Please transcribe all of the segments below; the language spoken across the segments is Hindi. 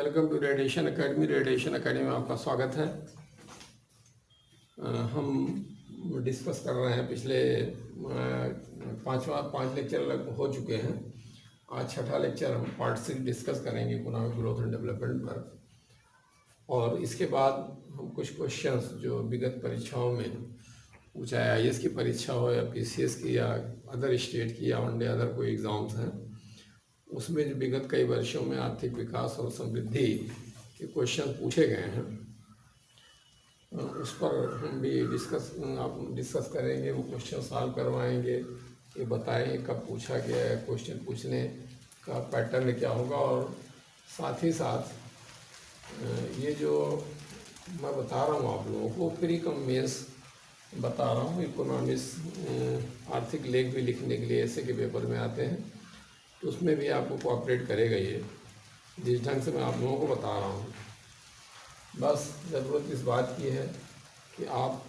Welcome to radiation academy. Radiation academy में आपका स्वागत है। हम डिस्कस कर रहे हैं, पिछले पाँच लेक्चर अलग हो चुके हैं। आज छठा लेक्चर हम पार्ट 6 डिस्कस करेंगे इकोनॉमिक ग्रोथ एंड डेवलपमेंट पर। और इसके बाद हम कुछ क्वेश्चंस जो विगत परीक्षाओं में, चाहे IAS की परीक्षा हो या PCS की या अदर स्टेट की या वनडे अदर कोई एग्ज़ाम्स हैं, उसमें जो विगत कई वर्षों में आर्थिक विकास और समृद्धि के क्वेश्चन पूछे गए हैं, उस पर हम भी डिस्कस करेंगे। वो क्वेश्चन सॉल्व करवाएंगे, ये बताएंगे कब पूछा गया है, क्वेश्चन पूछने का पैटर्न क्या होगा। और साथ ही साथ ये जो मैं बता रहा हूँ आप लोगों को, प्री कम मेंस बता रहा हूँ। इकोनॉमिक्स आर्थिक लेख भी लिखने के लिए ऐसे के पेपर में आते हैं, तो उसमें भी आपको कोऑपरेट करेगा ये, जिस ढंग से मैं आप लोगों को बता रहा हूँ। बस ज़रूरत इस बात की है कि आप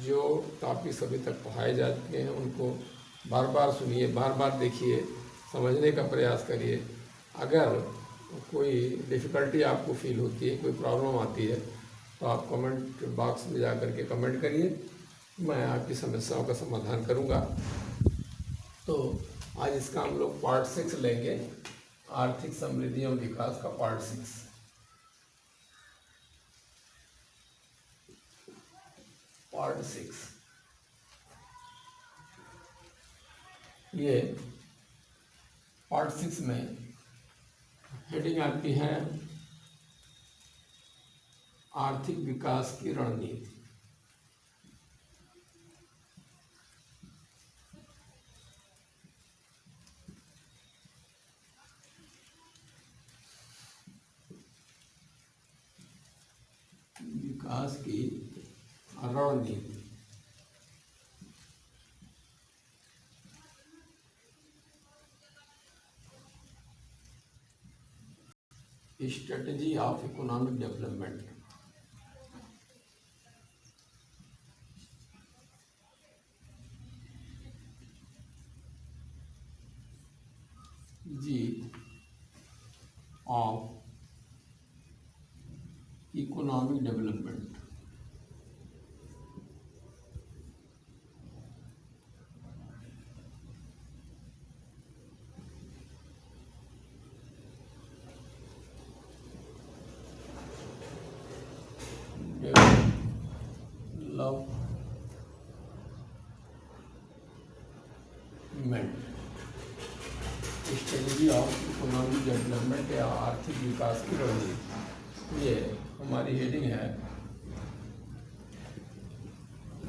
जो टॉपिक्स अभी तक पढ़ाए जा चुके हैं उनको बार बार सुनिए, बार बार देखिए, समझने का प्रयास करिए। अगर कोई डिफ़िकल्टी आपको फील होती है, कोई प्रॉब्लम आती है, तो आप कमेंट बॉक्स में जा कर के कमेंट करिए, मैं आपकी समस्याओं का समाधान करूँगा। तो आज इसका हम लोग पार्ट 6 लेंगे, आर्थिक समृद्धि और विकास का पार्ट 6। पार्ट 6 ये पार्ट 6 में हेडिंग आती है आर्थिक विकास की रणनीति। विकास की रणनीति। Strategy of economic development. जी of economic development. Strategy of economic development या आर्थिक विकास की रणनीति, ये हमारी हेडिंग है।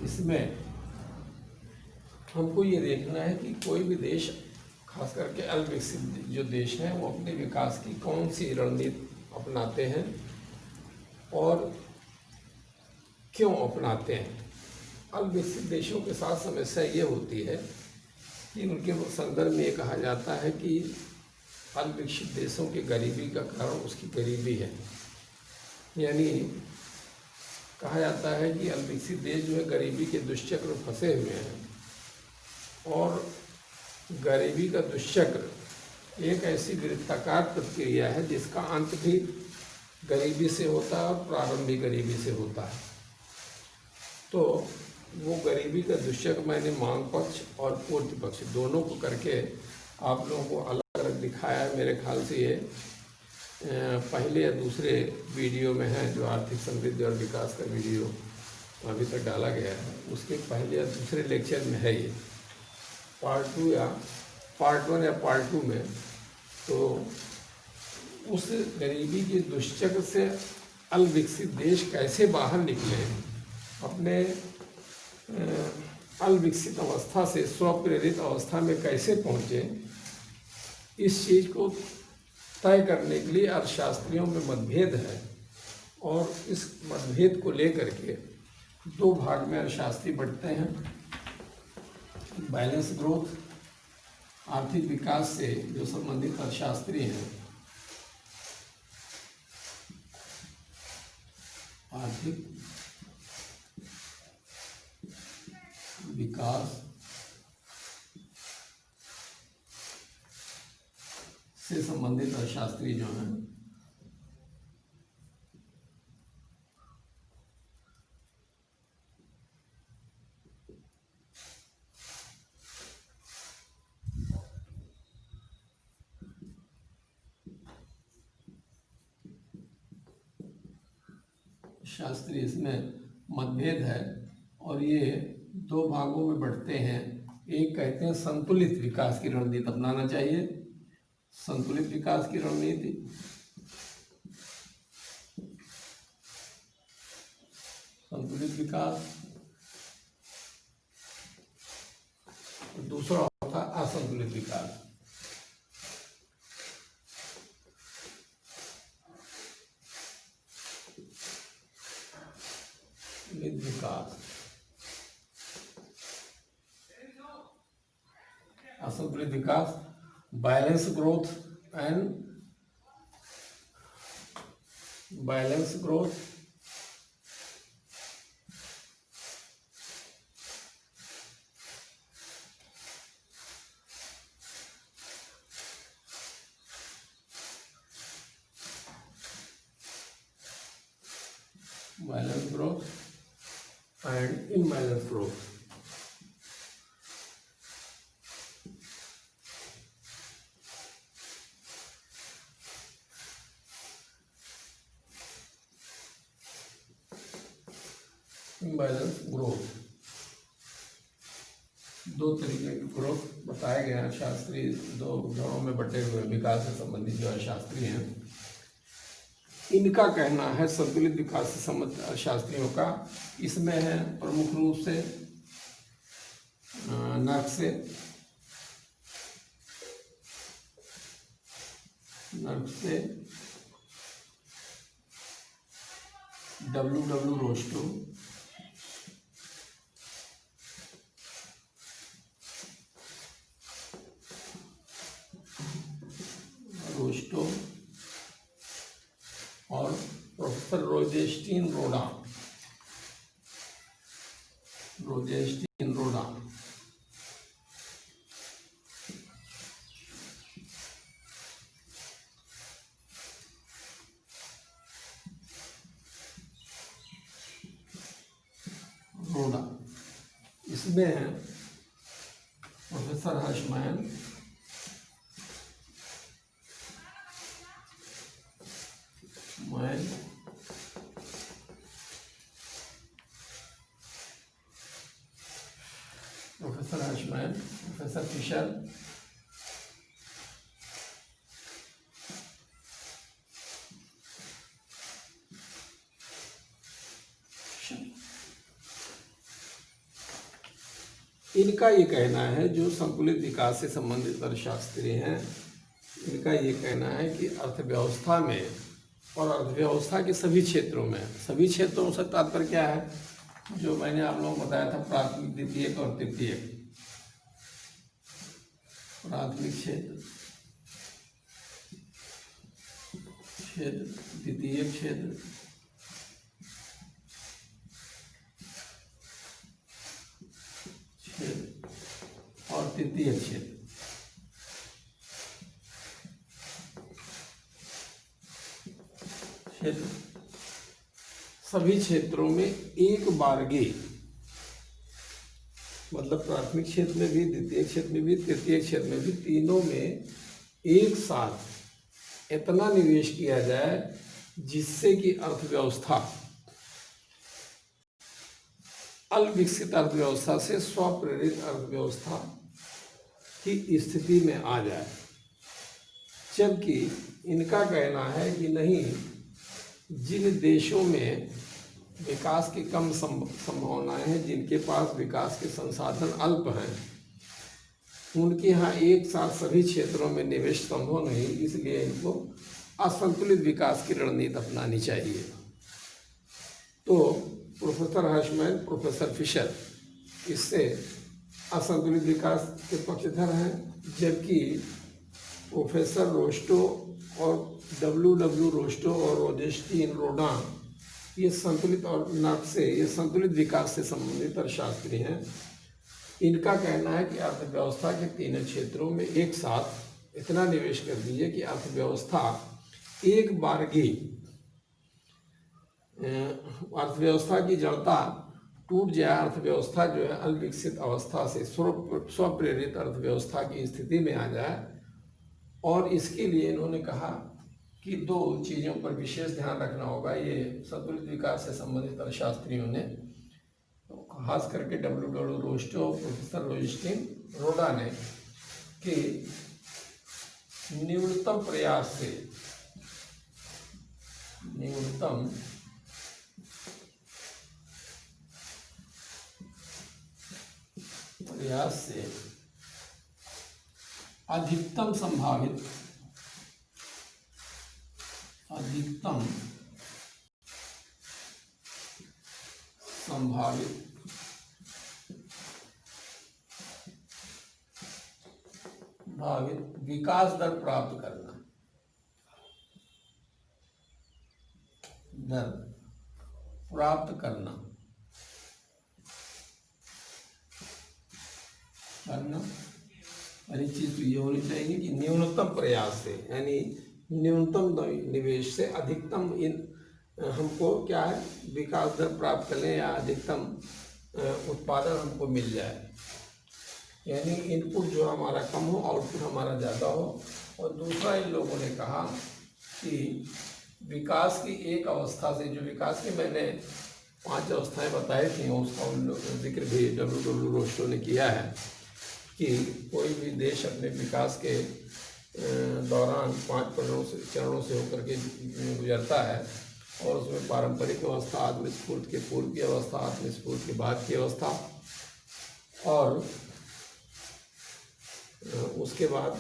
इसमें हमको ये देखना है कि कोई भी देश, खास करके अल्पविकसित जो देश हैं, वो अपने विकास की कौन सी रणनीति अपनाते हैं और क्यों अपनाते हैं। अल्पविकसित देशों के साथ समस्या ये होती है कि उनके संदर्भ में ये कहा जाता है कि अल्पविकसित देशों की गरीबी का कारण उसकी गरीबी है। यानी कहा जाता है कि अल्पविकसित देश जो है गरीबी के दुष्चक्र में फंसे हुए हैं, और गरीबी का दुष्चक्र एक ऐसी वृत्ताकार प्रक्रिया है जिसका अंत भी गरीबी से होता है और प्रारंभ भी गरीबी से होता है। तो वो गरीबी का दुष्चक्र मैंने मांग पक्ष और पूर्ति पक्ष दोनों को करके आप लोगों को अलग अलग दिखाया है। मेरे ख्याल से ये पहले या दूसरे वीडियो में है, जो आर्थिक समृद्धि और विकास का वीडियो अभी तक डाला गया है, उसके पहले या दूसरे लेक्चर में है ये, पार्ट 2 या पार्ट 1 या पार्ट 2 में। तो उस गरीबी के दुष्चक्र से अल्पविकसित देश कैसे बाहर निकले, अपने अल्पविकसित अवस्था से स्वप्रेरित अवस्था में कैसे पहुँचे, इस चीज़ को तय करने के लिए अर्थशास्त्रियों में मतभेद है। और इस मतभेद को लेकर के दो भाग में अर्थशास्त्री बढ़ते हैं। बैलेंस ग्रोथ, आर्थिक विकास से जो संबंधित अर्थशास्त्री हैं, आर्थिक विकास से संबंधित अर्थशास्त्री जो हैं, शास्त्री, इसमें मतभेद है और ये दो भागों में बढ़ते हैं। एक कहते हैं संतुलित विकास की रणनीति अपनाना चाहिए, संतुलित विकास की रणनीति। संतुलित विकास। दूसरा होता असंतुलित विकास। विकास, असंतुलित विकास, balance growth and balance growth, balance growth and imbalance growth. Imbalance growth, दो तरीके की ग्रोथ बताए गए हैं शास्त्री, दो जड़ों में बटे हुए विकास से संबंधित जो है शास्त्री हैं। इनका कहना है संतुलित विकास से संबंधित शास्त्रियों का, इसमें है प्रमुख रूप से नर्क से W. रोस्टो और प्रोफेसर रोजेस्टीन रोडा। इसमें है प्रोफेसर हर्षमैन, प्रोफेसर फिशर, इनका ये कहना है, जो संतुलित विकास से संबंधित अर्थशास्त्री हैं, इनका ये कहना है कि अर्थव्यवस्था में और अर्थव्यवस्था के सभी क्षेत्रों में, सभी क्षेत्रों से तात्पर्य क्या है, जो मैंने आप लोगों को बताया था, प्राथमिक, द्वितीयक और तृतीयक। प्राथमिक क्षेत्र, द्वितीयक क्षेत्र, और तृतीय क्षेत्र। सभी क्षेत्रों में एक बारगे, मतलब प्राथमिक क्षेत्र में भी, द्वितीय क्षेत्र में भी, तृतीय क्षेत्र में भी, तीनों में एक साथ इतना निवेश किया जाए जिससे कि अर्थव्यवस्था अल्पविकसित अर्थव्यवस्था से स्वप्रेरित अर्थव्यवस्था की स्थिति में आ जाए। जबकि इनका कहना है कि नहीं, जिन देशों में विकास की कम संभावनाएं हैं, जिनके पास विकास के संसाधन अल्प हैं, उनके यहाँ एक साथ सभी क्षेत्रों में निवेश संभव नहीं, इसलिए इनको असंतुलित विकास की रणनीति अपनानी चाहिए। तो प्रोफेसर हर्षमैन, प्रोफेसर फिशर इससे असंतुलित विकास के पक्षधर हैं, जबकि प्रोफेसर रोस्टो और W. रोस्टो और रोजेस्टीन रोडा ये संतुलित और नर्क से, ये संतुलित विकास से संबंधित अर्थशास्त्री हैं। इनका कहना है कि अर्थव्यवस्था के तीनों क्षेत्रों में एक साथ इतना निवेश कर दीजिए कि अर्थव्यवस्था एक बारगी, अर्थव्यवस्था की जड़ता टूट जाए, अर्थव्यवस्था जो है अल्पविकसित अवस्था से स्वप्रेरित अर्थव्यवस्था की स्थिति में आ जाए। और इसके लिए इन्होंने कहा कि दो चीज़ों पर विशेष ध्यान रखना होगा। ये संतुलित विकास से संबंधित अर्थशास्त्रियों ने, तो खास करके डब्ल्यू रोस्टो, प्रोफेसर लोजिस्टिन रोडा ने, कि न्यूनतम प्रयास से अधिकतम संभावित विकास दर प्राप्त करना, पहली चीज तो ये होनी चाहिए कि न्यूनतम प्रयास से, यानी न्यूनतम निवेश से अधिकतम हमको क्या है, विकास दर प्राप्त कर लें या अधिकतम उत्पादन हमको मिल जाए। यानी इनपुट जो हमारा कम हो, आउटपुट हमारा ज़्यादा हो। और दूसरा इन लोगों ने कहा कि विकास की एक अवस्था से, जो विकास की मैंने 5 अवस्थाएं बताई थी, उसका जिक्र भी डब्ल्यू रोस्टो ने किया है कि कोई भी देश अपने विकास के दौरान 5 चरणों से होकर के गुजरता है, और उसमें पारंपरिक अवस्था, आत्मस्फूर्ति के पूर्व की अवस्था, आत्मस्फूर्ति के बाद की अवस्था, और उसके बाद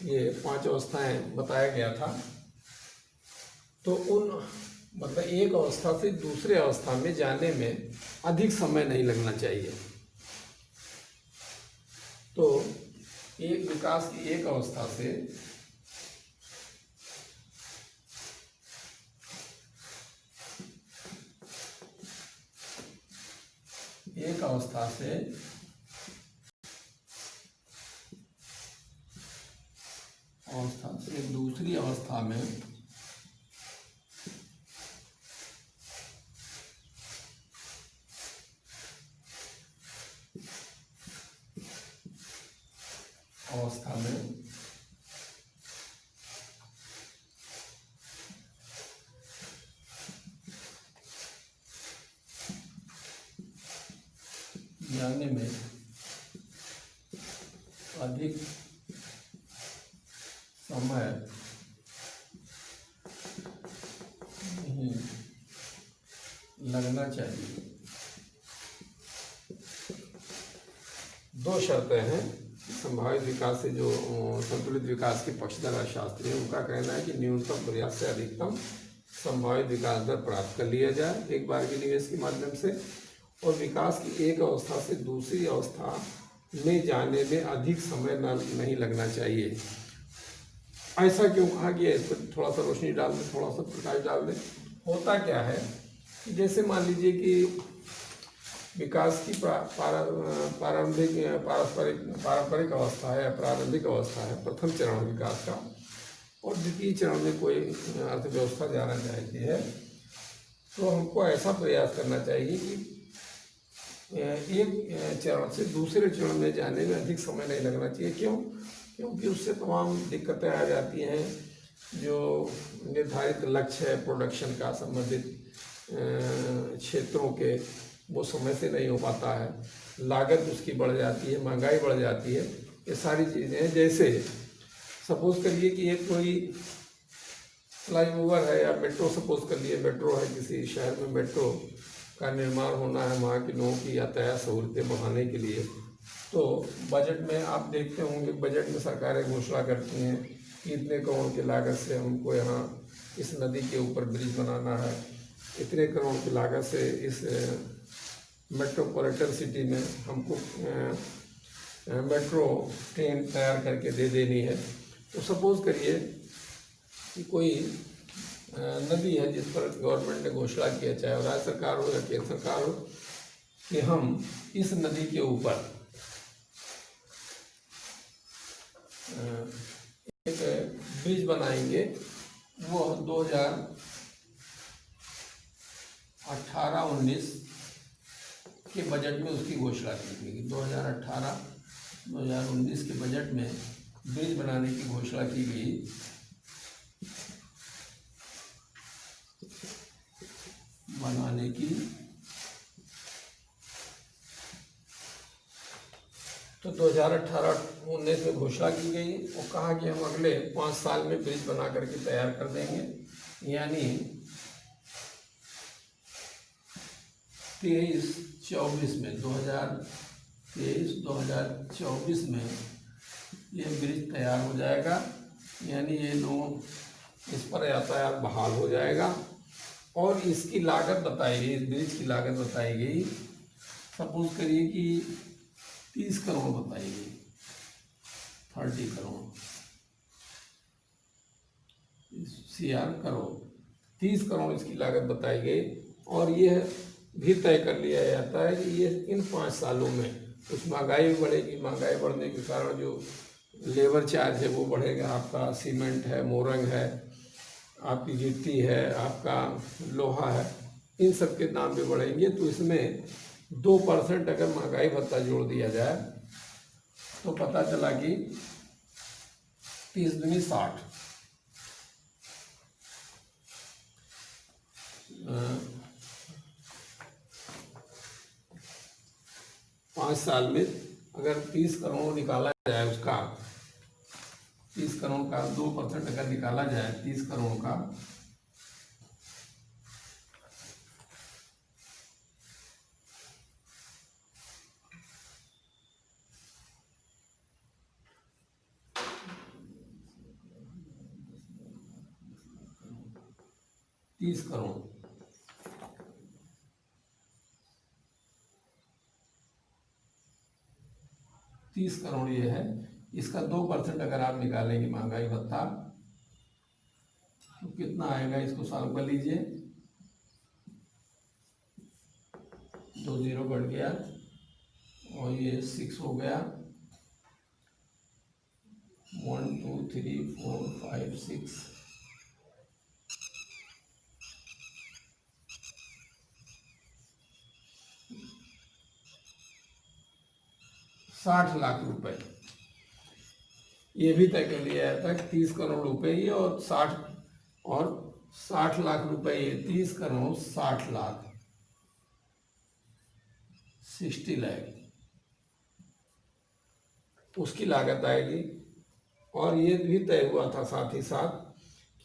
ये 5 अवस्थाएं बताया गया था। तो मतलब एक अवस्था से दूसरे अवस्था में जाने में अधिक समय नहीं लगना चाहिए। तो एक विकास की एक अवस्था से दूसरी अवस्था में जाने में अधिक समय नहीं लगना चाहिए। 2 शर्तें हैं संभावित विकास से। जो संतुलित विकास के पक्षधर अर्थशास्त्री हैं, उनका कहना है कि न्यूनतम प्रयास से अधिकतम संभावित विकास दर प्राप्त कर लिया जाए एक बार के निवेश के माध्यम से, और विकास की एक अवस्था से दूसरी अवस्था में जाने में अधिक समय नहीं लगना चाहिए। ऐसा क्यों कहा गया, इस पर थोड़ा सा रोशनी डाल दें, थोड़ा सा प्रकाश डाल दें। होता क्या है कि जैसे मान लीजिए कि विकास की पारंपरिक अवस्था है, प्रारंभिक अवस्था है, प्रथम चरण विकास का, और द्वितीय चरण में कोई अर्थव्यवस्था जाना चाहती है, तो हमको ऐसा प्रयास करना चाहिए कि एक चरण से दूसरे चरण में जाने में अधिक समय नहीं लगना चाहिए। क्योंकि उससे तमाम दिक्कतें आ जाती हैं। जो निर्धारित लक्ष्य है प्रोडक्शन का, संबंधित क्षेत्रों के, वो समय से नहीं हो पाता है, लागत उसकी बढ़ जाती है, महंगाई बढ़ जाती है। ये सारी चीज़ें हैं। जैसे सपोज करिए कि एक कोई फ्लाईओवर है या मेट्रो, सपोज कर लिए मेट्रो है, किसी शहर में मेट्रो का निर्माण होना है, वहाँ के लोगों की यातायात सहूलतें बढ़ाने के लिए। तो बजट में आप देखते होंगे, बजट में सरकारें घोषणा करती हैं कि इतने करोड़ की लागत से हमको यहाँ इस नदी के ऊपर ब्रिज बनाना है, इतने करोड़ की लागत से इस मेट्रोपॉलिटन सिटी में हमको मेट्रो ट्रेन तैयार करके दे देनी है। तो सपोज करिए कि कोई नदी है जिस पर गवर्नमेंट ने घोषणा किया, चाहे राज्य सरकार हो या केंद्र सरकार हो, कि हम इस नदी के ऊपर एक ब्रिज बनाएंगे। वो 2018-19 के बजट में उसकी घोषणा की गई। 2018 2019 के बजट में ब्रिज बनाने की घोषणा की गई। बनाने की तो 2018-19 में घोषणा की गई और कहा कि हम अगले 5 साल में ब्रिज बना करके तैयार कर देंगे, यानी 2023-24 में 2023-2024 में ये ब्रिज तैयार हो जाएगा, यानी ये लोग इस पर यातायात बहाल हो जाएगा। और इसकी लागत बताई गई, इस ब्रिज की लागत बताई गई, सपोज करिए कि 30 करोड़ बताई गई, 30 करोड़ CR करोड़, 30 करोड़ इसकी लागत बताई गई। और यह भी तय कर लिया जाता है कि ये इन 5 सालों में कुछ महंगाई भी बढ़ेगी, महंगाई बढ़ने के कारण जो लेबर चार्ज है वो बढ़ेगा, आपका सीमेंट है, मोरंग है, आपकी गिट्टी है, आपका लोहा है, इन सब के दाम भी बढ़ेंगे। तो इसमें 2% अगर महंगाई भत्ता जोड़ दिया जाए तो पता चला कि 30 दूनी 60, 5 साल में अगर 30 करोड़ निकाला जाए, उसका 30 करोड़ का 2% अगर निकाला जाए 30 करोड़ का, तीस करोड़ 30 करोड़ ये है। इसका 2% अगर आप निकालेंगे महंगाई भत्ता तो कितना आएगा, इसको सॉल्व कर लीजिए। 2 0 बढ़ गया और ये 6 हो गया, 1 2 3 4 5 6, 60 लाख रुपए। ये भी तय कर लिया जाता है कि 30 करोड़ रुपए ये और 60 लाख रुपए ये, 30 करोड़ 60 लाख, 60 लाख उसकी लागत आएगी। और ये भी तय हुआ था साथ ही साथ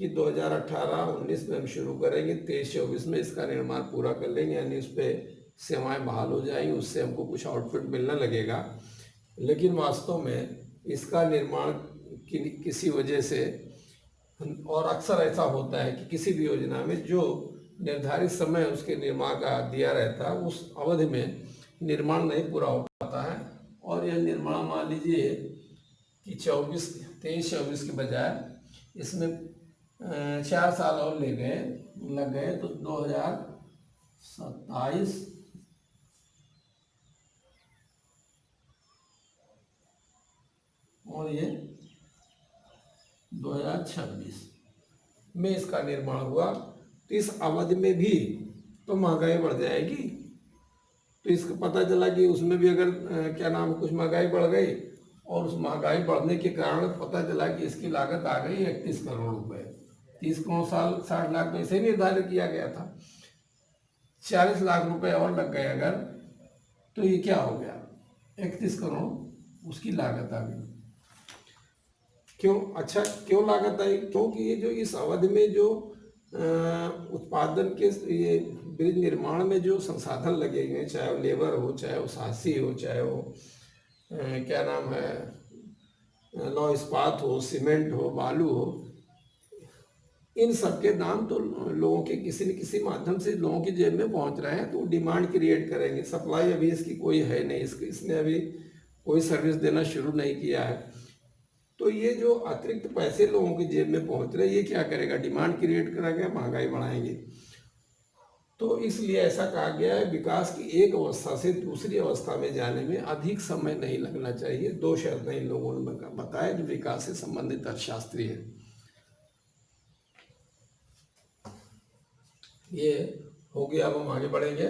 कि 2018-19 में हम शुरू करेंगे, 23-24 में इसका निर्माण पूरा कर लेंगे, यानी उस पर सेवाएं बहाल हो जाएंगी, उससे हमको कुछ आउटपुट मिलने लगेगा। लेकिन वास्तव में इसका निर्माण किसी वजह से, और अक्सर ऐसा होता है कि किसी भी योजना में जो निर्धारित समय उसके निर्माण का दिया रहता है उस अवधि में निर्माण नहीं पूरा हो पाता है। और यह निर्माण मान लीजिए कि 23-24 के बजाय इसमें 4 साल और लग गए तो 2027 और ये 2026 में इसका निर्माण हुआ। तो इस अवधि में भी तो महंगाई बढ़ जाएगी। तो इसका पता चला कि उसमें भी अगर क्या नाम, कुछ महंगाई बढ़ गई और उस महंगाई बढ़ने के कारण पता चला कि इसकी लागत आ गई 31 करोड़ रुपए। 30 करोड़ साल 60 लाख में से निर्धारित किया गया था, 40 लाख रुपए और लग गए अगर, तो ये क्या हो गया, 31 करोड़ उसकी लागत आ गई। क्यों? अच्छा, क्यों लागत आई? क्योंकि ये जो इस अवधि में जो उत्पादन के, ये ब्रिज निर्माण में जो संसाधन लगे हुए, चाहे वो लेबर हो, चाहे वो साहसी हो, चाहे वो क्या नाम है लौह इस्पात हो, सीमेंट हो, बालू हो, इन सब के दाम तो लोगों के किसी न किसी माध्यम से लोगों की जेब में पहुंच रहे हैं, तो डिमांड क्रिएट करेंगे। सप्लाई अभी इसकी कोई है नहीं, इसने अभी कोई सर्विस देना शुरू नहीं किया है। तो ये जो अतिरिक्त पैसे लोगों की जेब में पहुंच रहे हैं, ये क्या करेगा, डिमांड क्रिएट करेगा, महंगाई बढ़ाएंगे। तो इसलिए ऐसा कहा गया है, विकास की एक अवस्था से दूसरी अवस्था में जाने में अधिक समय नहीं लगना चाहिए। 2 शर्तें इन लोगों ने बताया जो विकास से संबंधित अर्थशास्त्री है। ये हो गया। अब हम आगे बढ़ेंगे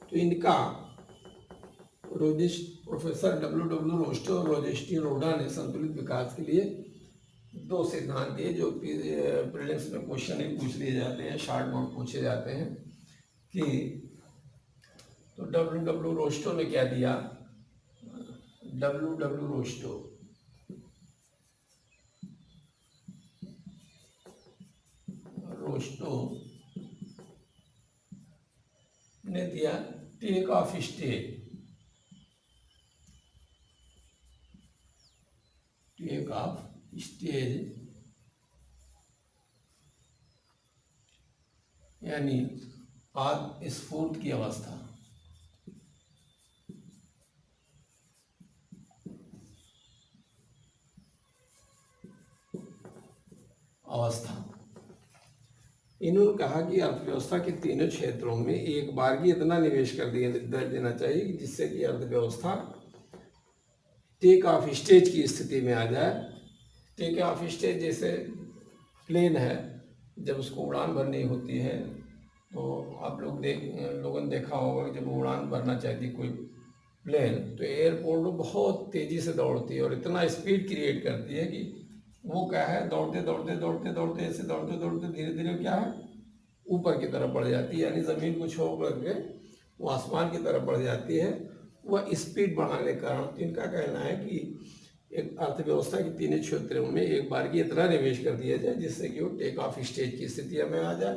तो इनका प्रोफेसर डब्ल्यू रोस्टो और रोजेस्टी रोडा ने संतुलित विकास के लिए दो सिद्धांत दिए जो प्रीलिम्स में क्वेश्चन ही पूछ लिए जाते हैं, शॉर्ट नोट पूछे जाते हैं कि तो डब्ल्यू रोस्टो ने क्या दिया। डब्ल्यू रोस्टो ने दिया take off stage. Take off stage यानी आत्म स्फूर्त की अवस्था। इन्होंने कहा कि अर्थव्यवस्था के तीनों क्षेत्रों में एक बार ही इतना निवेश कर देना चाहिए जिससे कि अर्थव्यवस्था टेक ऑफ स्टेज की स्थिति में आ जाए। टेक ऑफ स्टेज जैसे प्लेन है, जब उसको उड़ान भरनी होती है तो आप लोगों ने देखा होगा जब उड़ान भरना चाहती कोई प्लेन तो एयरपोर्ट में बहुत तेज़ी से दौड़ती है और इतना स्पीड क्रिएट करती है कि वो क्या है, दौड़ते दौड़ते दौड़ते दौड़ते ऐसे दौड़ते दौड़ते धीरे धीरे क्या है ऊपर की तरफ बढ़ जाती है, यानी ज़मीन को छोड़ करके वो आसमान की तरफ बढ़ जाती है। वह स्पीड बढ़ाने के कारण इनका कहना है कि एक अर्थव्यवस्था के तीनों क्षेत्रों में एक बार की इतना निवेश कर दिया जाए जिससे कि वो टेक ऑफ स्टेज की स्थिति में आ जाए।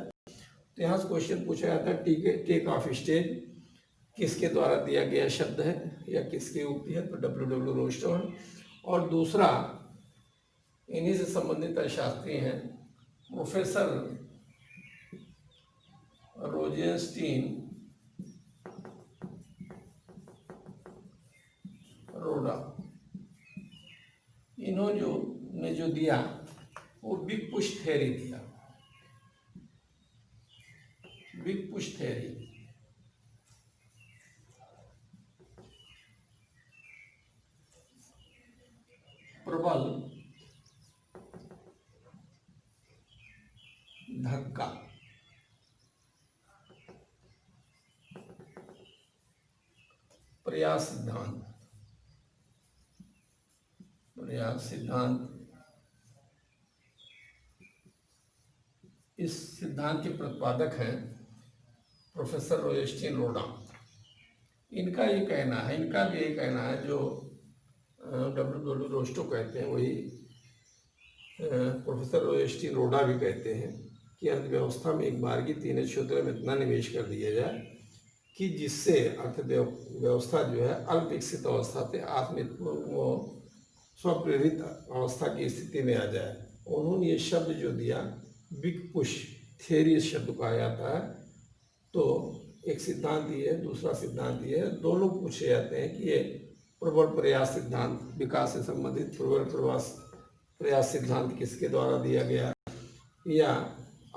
तो यहाँ से क्वेश्चन पूछा जाता है टेक ऑफ स्टेज किसके द्वारा दिया गया शब्द है या किसकी उक्ति है, तो डब्ल्यू रोस्टो है। और दूसरा इन्हीं से संबंधित अर्थशास्त्री हैं प्रोफेसर रोजेस्टीन रोडा। इन्होंने जो दिया वो बिग पुश थ्योरी दिया। बिग पुश थ्योरी प्रबल धक्का। प्रयास सिद्धांत। इस सिद्धांत के प्रतिपादक हैं प्रोफेसर रोजेस्टीन रोडा। इनका ये कहना है, इनका भी यही कहना है जो डब्ल्यू रोस्टो कहते हैं वही प्रोफेसर रोजेस्टीन रोडा भी कहते हैं कि अर्थव्यवस्था में एक बार की तीनों क्षेत्रों में इतना निवेश कर दिया जाए कि जिससे अर्थव्यवस्था जो है अल्प विकसित अवस्था से स्वप्रेरित अवस्था की स्थिति में आ जाए। उन्होंने ये शब्द जो दिया बिग पुश थ्योरी इस शब्द को आ जाता है। तो एक सिद्धांत ये है, दूसरा सिद्धांत ये है, दोनों पूछे जाते हैं कि ये प्रबल प्रयास सिद्धांत विकास से संबंधित प्रबल प्रयास सिद्धांत किसके द्वारा दिया गया या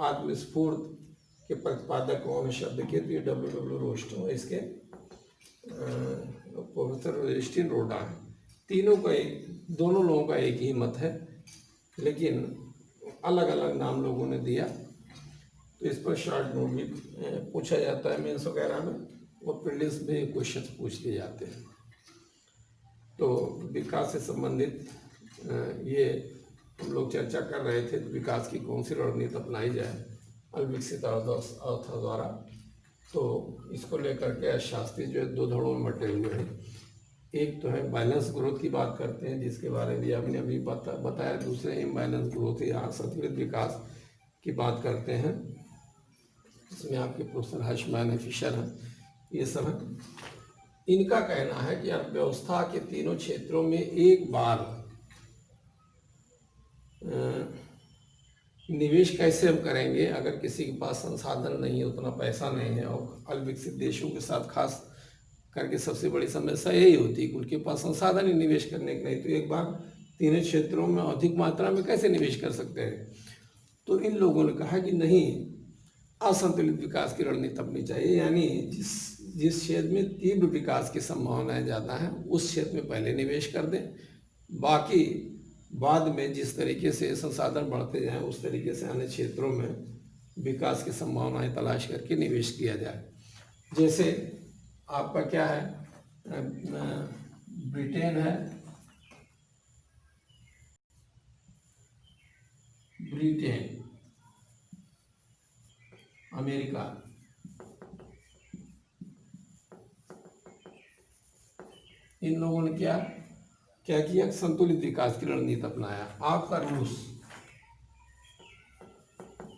आत्मस्फूर्त के प्रतिपादक कौन शब्द के, तो ये डब्ल्यू रोस्टो इसके प्रोफेसर रोजेस्टीन रोडा है। दोनों लोगों का एक ही मत है लेकिन अलग अलग नाम लोगों ने दिया। तो इस पर शॉर्ट नोट भी पूछा जाता है मेंस वगैरह में, वो प्रीलिम्स में क्वेश्चन पूछ लिए जाते हैं। तो विकास से संबंधित ये हम लोग चर्चा कर रहे थे, तो विकास की कौन सी रणनीति अपनाई जाए अविकसित अवस्था द्वारा। तो इसको लेकर के अर्थशास्त्री जो है दो धड़ों में बटे हुए हैं। एक तो है बैलेंस ग्रोथ की बात करते हैं जिसके बारे में आपने अभी बताया, दूसरे इम्बैलेंस ग्रोथ या असंतुलित विकास की बात करते हैं। इसमें आपके प्रोफेसर हर्षमैन है, फिशर हैं, ये सब है। इनका कहना है कि अर्थव्यवस्था के तीनों क्षेत्रों में एक बार निवेश कैसे हम करेंगे अगर किसी के पास संसाधन नहीं है, उतना पैसा नहीं है। और अल्पविकसित देशों के साथ खास करके सबसे बड़ी समस्या यही होती है कि उनके पास संसाधन ही निवेश करने के नहीं, तो एक बार तीनों क्षेत्रों में अधिक मात्रा में कैसे निवेश कर सकते हैं। तो इन लोगों ने कहा कि नहीं, असंतुलित विकास की रणनीति अपनी चाहिए, यानी जिस क्षेत्र में तीव्र विकास की संभावनाएं ज़्यादा हैं उस क्षेत्र में पहले निवेश कर दें, बाकी बाद में जिस तरीके से संसाधन बढ़ते जाएं उस तरीके से अन्य क्षेत्रों में विकास की संभावनाएं तलाश करके निवेश किया जाए। जैसे आपका क्या है ब्रिटेन है, ब्रिटेन, अमेरिका, इन लोगों ने क्या क्या किया, संतुलित विकास की रणनीति अपनाया। आपका रूस,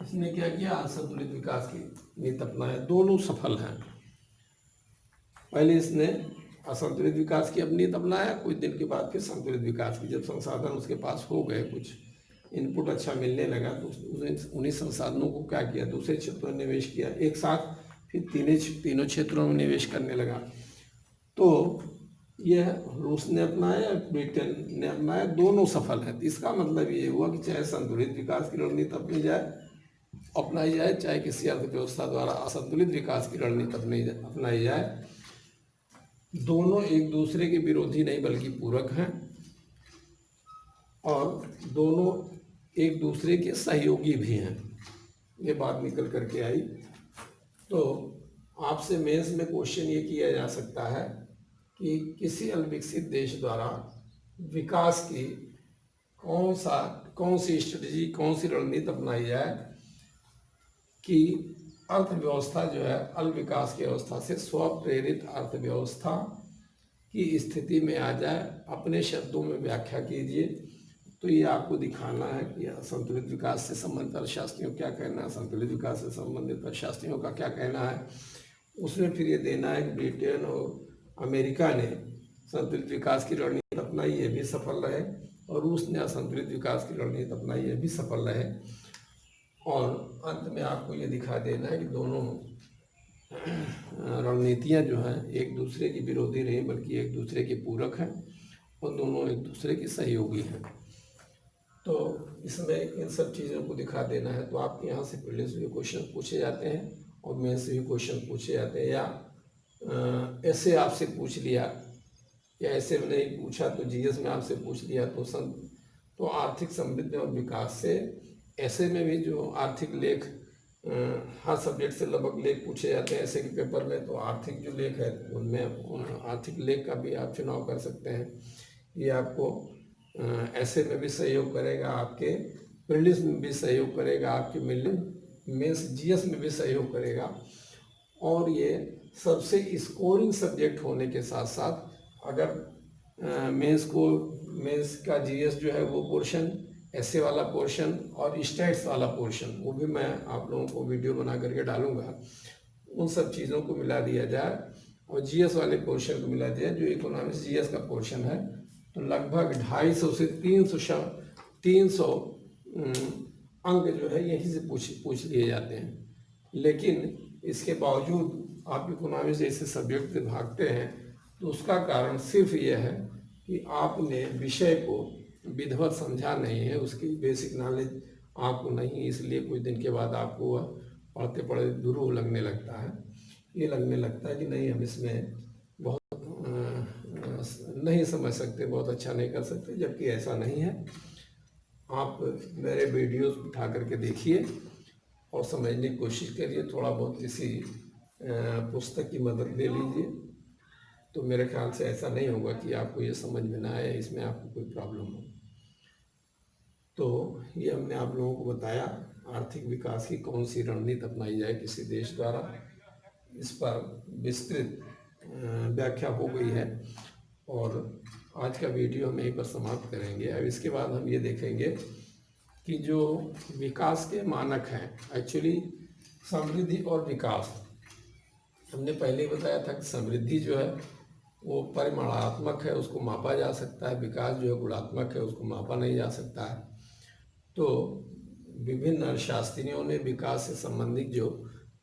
इसने क्या किया, असंतुलित विकास की नीति अपनाया। दोनों सफल हैं। पहले इसने असंतुलित विकास की अपनी नीति अपनाया, कुछ दिन के बाद फिर संतुलित विकास की। जब संसाधन उसके पास हो गए, कुछ इनपुट अच्छा मिलने लगा, तो उसने उन्हीं संसाधनों को क्या किया, दूसरे क्षेत्रों में निवेश किया एक साथ, फिर तीनों क्षेत्रों में निवेश करने लगा। तो यह रूस ने अपनाया, ब्रिटेन ने अपनाया, दोनों सफल हैं। इसका मतलब ये हुआ कि चाहे संतुलित विकास की रणनीति अपनाई जाए, चाहे किसी अर्थव्यवस्था द्वारा असंतुलित विकास की रणनीति अपनाई जाए, दोनों एक दूसरे के विरोधी नहीं बल्कि पूरक हैं, और दोनों एक दूसरे के सहयोगी भी हैं। ये बात निकल करके आई। तो आपसे मेंस में क्वेश्चन ये किया जा सकता है कि किसी अल्पविकसित देश द्वारा विकास की कौन सी स्ट्रेटजी, कौन सी रणनीति अपनाई जाए कि अर्थव्यवस्था जो है अल्प विकास की अवस्था से स्वप्रेरित अर्थव्यवस्था की स्थिति में आ जाए। अपने शब्दों में व्याख्या कीजिए। तो ये आपको दिखाना है कि संतुलित विकास से संबंधित अर्थशास्त्रियों क्या कहना है, संतुलित विकास से संबंधित अर्थशास्त्रियों का क्या कहना है। उसमें फिर ये देना है कि ब्रिटेन और अमेरिका ने संतुलित विकास की रणनीति अपनाई, ये भी सफल रहे, और रूस ने असंतुलित विकास की रणनीति अपनाई, ये भी सफल रहे। और अंत में आपको ये दिखा देना है कि दोनों रणनीतियाँ जो हैं एक दूसरे की विरोधी नहीं बल्कि एक दूसरे के पूरक हैं, और दोनों एक दूसरे के सहयोगी हैं। तो इसमें इन सब चीज़ों को दिखा देना है। तो आपके यहाँ से प्रीलिम्स भी क्वेश्चन पूछे जाते हैं और मेंस से भी क्वेश्चन पूछे जाते हैं, या ऐसे आपसे पूछ लिया, या ऐसे में नहीं पूछा तो जीएस में आपसे पूछ लिया। तो आर्थिक समृद्धि और विकास से ऐसे में भी जो आर्थिक लेख, हर सब्जेक्ट से लगभग लेख पूछे जाते हैं ऐसे के पेपर में। तो आर्थिक जो लेख है उनमें आर्थिक लेख का भी आप चुनाव कर सकते हैं। ये आपको ऐसे में भी सहयोग करेगा, आपके प्रीलिम्स में भी सहयोग करेगा, आपके मेंस जीएस में भी सहयोग करेगा। और ये सबसे स्कोरिंग सब्जेक्ट होने के साथ साथ अगर मेंस का जीएस जो है वो पोर्शन, ऐसे वाला पोर्शन और स्टैट्स वाला पोर्शन, वो भी मैं आप लोगों को वीडियो बना करके डालूंगा। उन सब चीज़ों को मिला दिया जाए और जीएस वाले पोर्शन को मिला दिया जो इकोनॉमिक्स जीएस का पोर्शन है, तो लगभग 250 से 300 अंक जो है यहीं से पूछ लिए जाते हैं। लेकिन इसके बावजूद आप इकोनॉमिक्स जैसे सब्जेक्ट से भागते हैं, तो उसका कारण सिर्फ ये है कि आपने विषय को विधिवत समझा नहीं है, उसकी बेसिक नॉलेज आपको नहीं, इसलिए कुछ दिन के बाद आपको वह पढ़ते पढ़ते दुरूह लगने लगता है। ये लगने लगता है कि नहीं, हम इसमें बहुत नहीं समझ सकते, बहुत अच्छा नहीं कर सकते, जबकि ऐसा नहीं है। आप मेरे वीडियोस उठा करके देखिए और समझने की कोशिश करिए, थोड़ा बहुत किसी पुस्तक की मदद ले लीजिए। तो मेरे ख्याल से ऐसा नहीं होगा कि आपको ये समझ में ना आए, इसमें आपको कोई प्रॉब्लम हो। तो ये हमने आप लोगों को बताया आर्थिक विकास की कौन सी रणनीति अपनाई जाए किसी देश द्वारा, इस पर विस्तृत व्याख्या हो गई है। और आज का वीडियो हम यहीं पर समाप्त करेंगे। अब इसके बाद हम ये देखेंगे कि जो विकास के मानक हैं, एक्चुअली समृद्धि और विकास, हमने पहले ही बताया था कि समृद्धि जो है वो परिमाणात्मक है, उसको मापा जा सकता है। विकास जो है गुणात्मक है, उसको मापा नहीं जा सकता है। तो विभिन्न अर्थशास्त्रियों ने विकास से संबंधित जो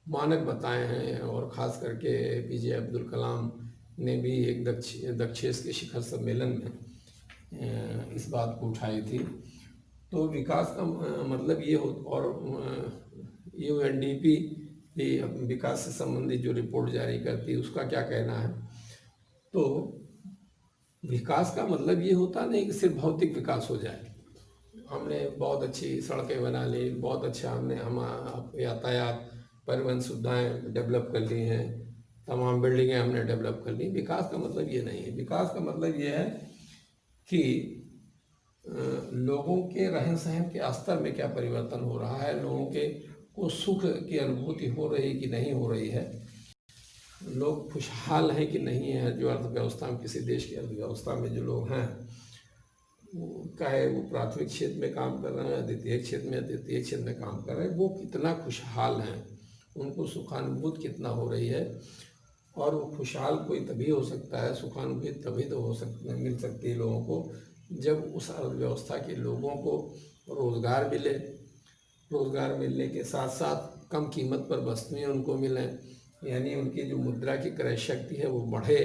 मानक बताए हैं, और ख़ास करके एपीजे अब्दुल कलाम ने भी एक दक्षेस के शिखर सम्मेलन में इस बात को उठाई थी। तो विकास का मतलब ये हो, और यूएनडीपी भी विकास से संबंधित जो रिपोर्ट जारी करती है उसका क्या कहना है। तो विकास का मतलब ये होता नहीं कि सिर्फ भौतिक विकास हो जाए, हमने बहुत अच्छी सड़कें बना ली, बहुत अच्छा हमने हम यातायात परिवहन सुविधाएं डेवलप कर ली हैं, तमाम बिल्डिंगें हमने डेवलप कर ली। विकास का मतलब ये नहीं है। विकास का मतलब ये है कि लोगों के रहन सहन के स्तर में क्या परिवर्तन हो रहा है, लोगों के को सुख की अनुभूति हो रही कि नहीं हो रही है, लोग खुशहाल हैं कि नहीं है। जो अर्थव्यवस्था में, किसी देश की अर्थव्यवस्था में जो लोग हैं, चाहे वो प्राथमिक क्षेत्र में काम कर रहे हैं, द्वितीय क्षेत्र में काम कर रहे हैं, वो कितना खुशहाल हैं, उनको सुखानुभूति कितना हो रही है। और वो खुशहाल कोई तभी हो सकता है, सुखानुभूति तभी तो मिल सकती है लोगों को, जब उस अर्थव्यवस्था के लोगों को रोज़गार मिले। रोज़गार मिलने के साथ साथ कम कीमत पर वस्तुएं उनको मिलें, यानी उनकी जो मुद्रा की क्रय शक्ति है वो बढ़े।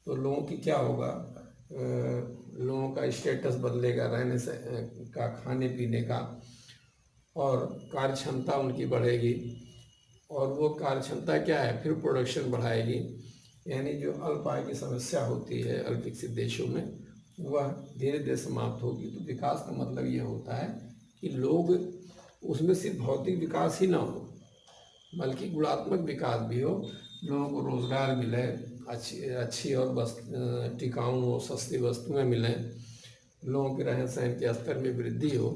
तो लोगों की क्या होगा, लोगों का स्टेटस बदलेगा, रहने से का, खाने पीने का, और कार्य क्षमता उनकी बढ़ेगी। और वो कार्य क्षमता क्या है, फिर प्रोडक्शन बढ़ाएगी। यानी जो अल्प आय की समस्या होती है अल्प विकसित देशों में, वह धीरे धीरे समाप्त होगी। तो विकास का मतलब ये होता है कि लोग उसमें सिर्फ भौतिक विकास ही ना हो, बल्कि गुणात्मक विकास भी हो। लोगों को रोज़गार मिले, अच्छी और टिकाऊ और सस्ती वस्तुएं मिलें, लोगों के रहन सहन के स्तर में वृद्धि हो।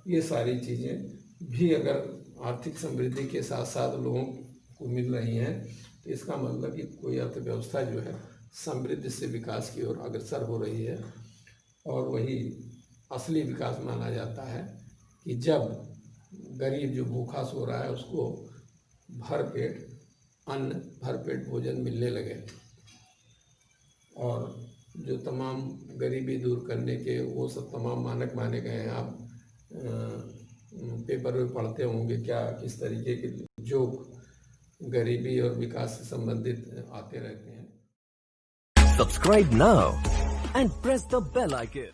ये सारी चीज़ें भी अगर आर्थिक समृद्धि के साथ साथ लोगों को मिल रही हैं, तो इसका मतलब कि कोई अर्थव्यवस्था जो है समृद्धि से विकास की ओर अग्रसर हो रही है। और वही असली विकास माना जाता है कि जब गरीब जो भूखा सो रहा है उसको भरपेट अन्न, भरपेट भोजन मिलने लगे। और जो तमाम गरीबी दूर करने के वो सब तमाम मानक माने गए हैं। आप पेपर में पढ़ते होंगे क्या, किस तरीके के जोक गरीबी और विकास से संबंधित आते रहते हैं। Subscribe now and press the bell icon.